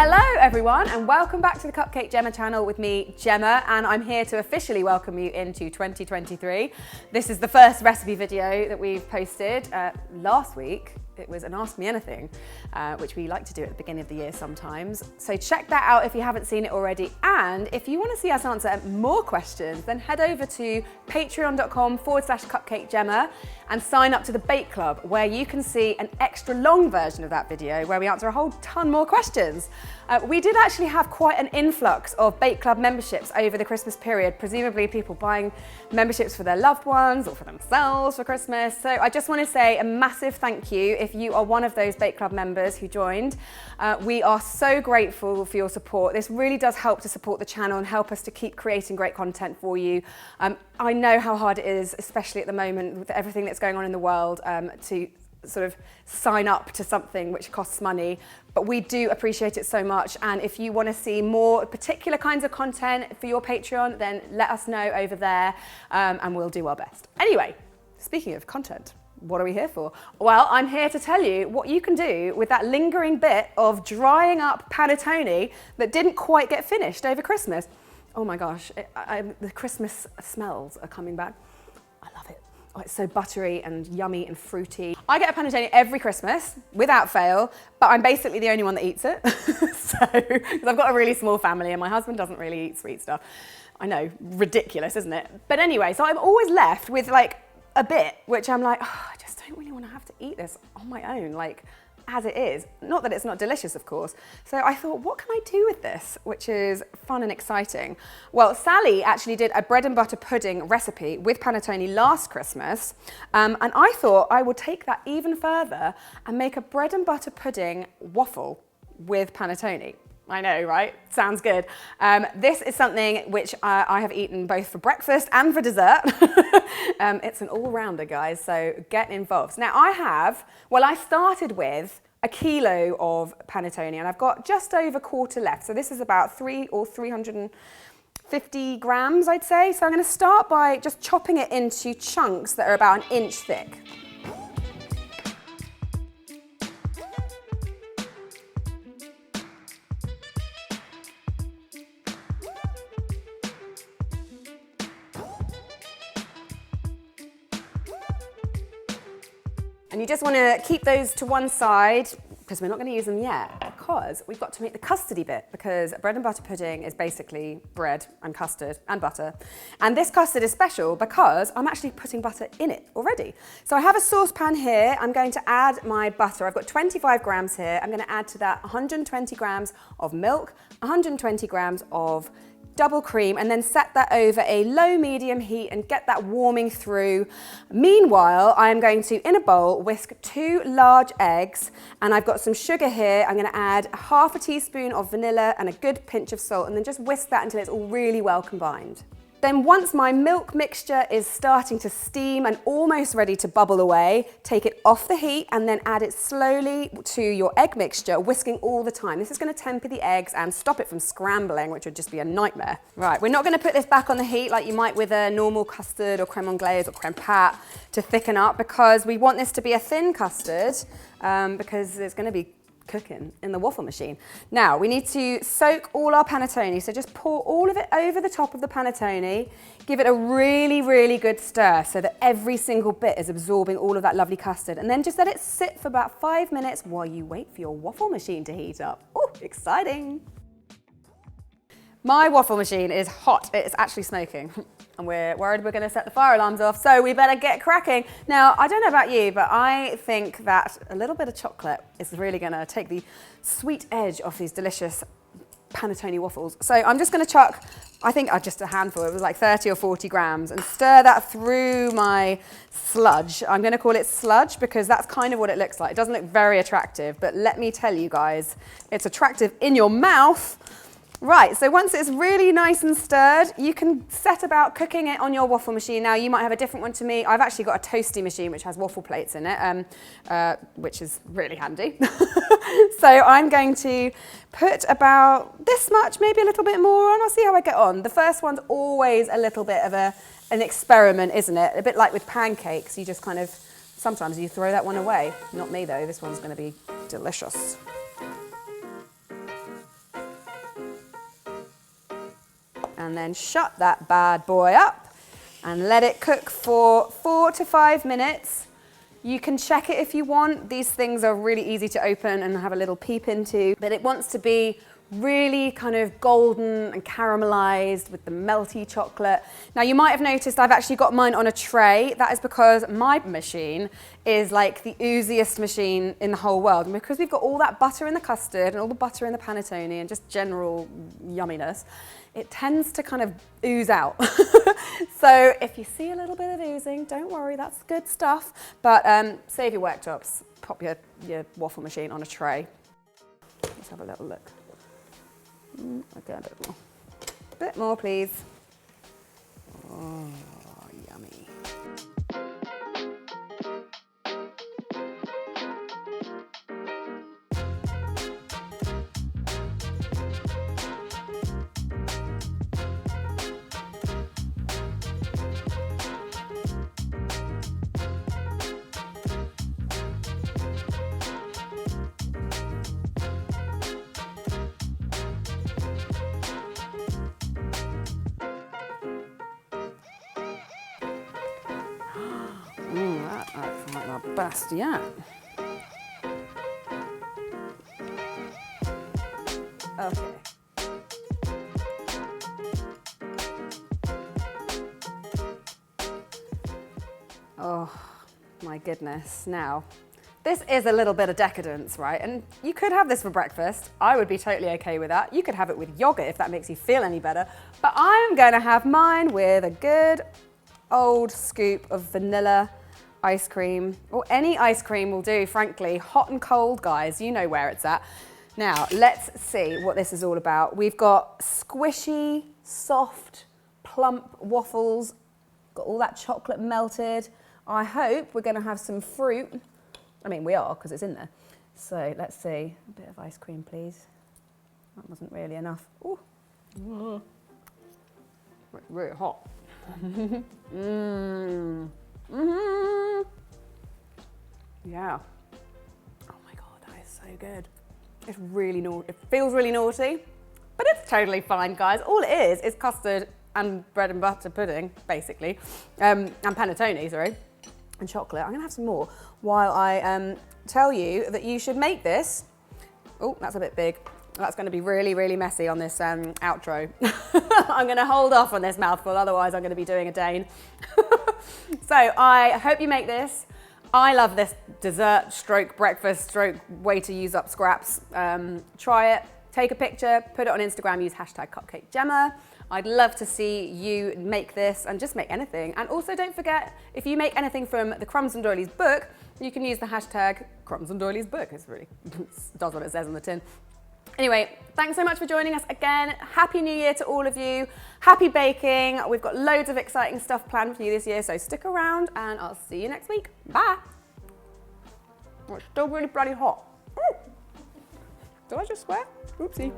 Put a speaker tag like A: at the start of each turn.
A: Hello everyone and welcome back to the Cupcake Jemma channel with me, Gemma, and I'm here to officially welcome you into 2023. This is the first recipe video that we've posted last week. It was an Ask Me Anything, which we like to do at the beginning of the year sometimes. So check that out if you haven't seen it already. And if you want to see us answer more questions, then head over to patreon.com/cupcakejemma and sign up to the Bake Club, where you can see an extra long version of that video where we answer a whole ton more questions. We did actually have quite an influx of Bake Club memberships over the Christmas period, presumably people buying memberships for their loved ones or for themselves for Christmas. So I just want to say a massive thank you if you are one of those Bake Club members who joined. We are so grateful for your support. This really does help to support the channel and help us to keep creating great content for you. I know how hard it is, especially at the moment with everything that's going on in the world, to sort of sign up to something which costs money, but we do appreciate it so much. And if you want to see more particular kinds of content for your Patreon, then let us know over there, and we'll do our best. Anyway, speaking of content, what are we here for? Well, I'm here to tell you what you can do with that lingering bit of drying up panettone that didn't quite get finished over Christmas. Oh my gosh, the Christmas smells are coming back. I love it. Oh, it's so buttery and yummy and fruity. I get a panettone every Christmas, without fail, but I'm basically the only one that eats it. Because I've got a really small family and my husband doesn't really eat sweet stuff. I know, ridiculous, isn't it? But anyway, so I'm always left with like a bit, which I'm like, oh, I just don't really want to have to eat this on my own, like as it is. Not that it's not delicious, of course. So I thought, what can I do with this, which is fun and exciting? Well, Sally actually did a bread and butter pudding recipe with panettone last Christmas. And I thought I would take that even further and make a bread and butter pudding waffle with panettone. I know, right? Sounds good. This is something which I have eaten both for breakfast and for dessert. It's an all-rounder, guys, so get involved. Now I started with a kilo of panettone and I've got just over a quarter left. So this is about 350 grams, I'd say. So I'm gonna start by just chopping it into chunks that are about 1 inch thick. And you just want to keep those to one side because we're not going to use them yet, because we've got to make the custardy bit, because bread and butter pudding is basically bread and custard and butter. And this custard is special because I'm actually putting butter in it already. So I have a saucepan here. I'm going to add my butter. I've got 25 grams here. I'm going to add to that 120 grams of milk, 120 grams of double cream, and then set that over a low-medium heat and get that warming through. Meanwhile, I am going to, in a bowl, whisk 2 large eggs, and I've got some sugar here. I'm going to add ½ a teaspoon of vanilla and a good pinch of salt, and then just whisk that until it's all really well combined. Then once my milk mixture is starting to steam and almost ready to bubble away, take it off the heat and then add it slowly to your egg mixture, whisking all the time. This is going to temper the eggs and stop it from scrambling, which would just be a nightmare. Right, we're not going to put this back on the heat like you might with a normal custard or creme anglaise or creme pat to thicken up, because we want this to be a thin custard, because it's going to be cooking in the waffle machine. Now we need to soak all our panettone, so just pour all of it over the top of the panettone, give it a really, really good stir so that every single bit is absorbing all of that lovely custard, and then just let it sit for about 5 minutes while you wait for your waffle machine to heat up. Oh, exciting. My waffle machine is hot. It's actually smoking. And we're worried we're going to set the fire alarms off, so we better get cracking. Now, I don't know about you, but I think that a little bit of chocolate is really going to take the sweet edge off these delicious panettone waffles. So I'm just going to chuck, I think just a handful, it was like 30 or 40 grams, and stir that through my sludge. I'm going to call it sludge because that's kind of what it looks like. It doesn't look very attractive, but let me tell you guys, it's attractive in your mouth. Right, so once it's really nice and stirred, you can set about cooking it on your waffle machine. Now, you might have a different one to me. I've actually got a toasty machine which has waffle plates in it, which is really handy. So I'm going to put about this much, maybe a little bit more on. I'll see how I get on. The first one's always a little bit of an experiment, isn't it? A bit like with pancakes. You just kind of, sometimes you throw that one away. Not me, though. This one's going to be delicious. then shut that bad boy up and let it cook for 4 to 5 minutes. You can check it if you want. These things are really easy to open and have a little peep into, but it wants to be really kind of golden and caramelized with the melty chocolate. Now you might have noticed I've actually got mine on a tray. That is because my machine is like the ooziest machine in the whole world. And because we've got all that butter in the custard and all the butter in the panettone and just general yumminess, it tends to kind of ooze out. So if you see a little bit of oozing, don't worry, that's good stuff. But save your worktops, pop your waffle machine on a tray. Let's have a little look. Okay, a bit more. A bit more, please. Oh, yummy. That's like the best yet. Okay. Oh my goodness. Now, this is a little bit of decadence, right? And you could have this for breakfast. I would be totally okay with that. You could have it with yogurt if that makes you feel any better. But I'm gonna have mine with a good old scoop of vanilla ice cream, or any ice cream will do, frankly. Hot and cold, guys, you know where it's at. Now, let's see what this is all about. We've got squishy, soft, plump waffles, got all that chocolate melted. I hope we're gonna have some fruit. I mean, we are, because it's in there. So let's see, a bit of ice cream, please. That wasn't really enough. Ooh. It's really hot. Yeah. Oh my God, that is so good. It's really naughty. It feels really naughty, but it's totally fine, guys. All it is custard and bread and butter pudding, basically, and panettone, sorry, and chocolate. I'm gonna have some more while I tell you that you should make this. Oh, that's a bit big. That's going to be really, really messy on this outro. I'm going to hold off on this mouthful, otherwise I'm going to be doing a Dane. So I hope you make this. I love this dessert stroke breakfast stroke way to use up scraps. Try it, take a picture, put it on Instagram, use hashtag Cupcake Jemma. I'd love to see you make this and just make anything. And also don't forget, if you make anything from the Crumbs and Doilies book, you can use the hashtag Crumbs and Doilies book. It's really, does what it says on the tin. Anyway, thanks so much for joining us again. Happy New Year to all of you. Happy baking. We've got loads of exciting stuff planned for you this year, so stick around and I'll see you next week. Bye. Oh, it's still really bloody hot. Ooh. Did I just swear? Oopsie.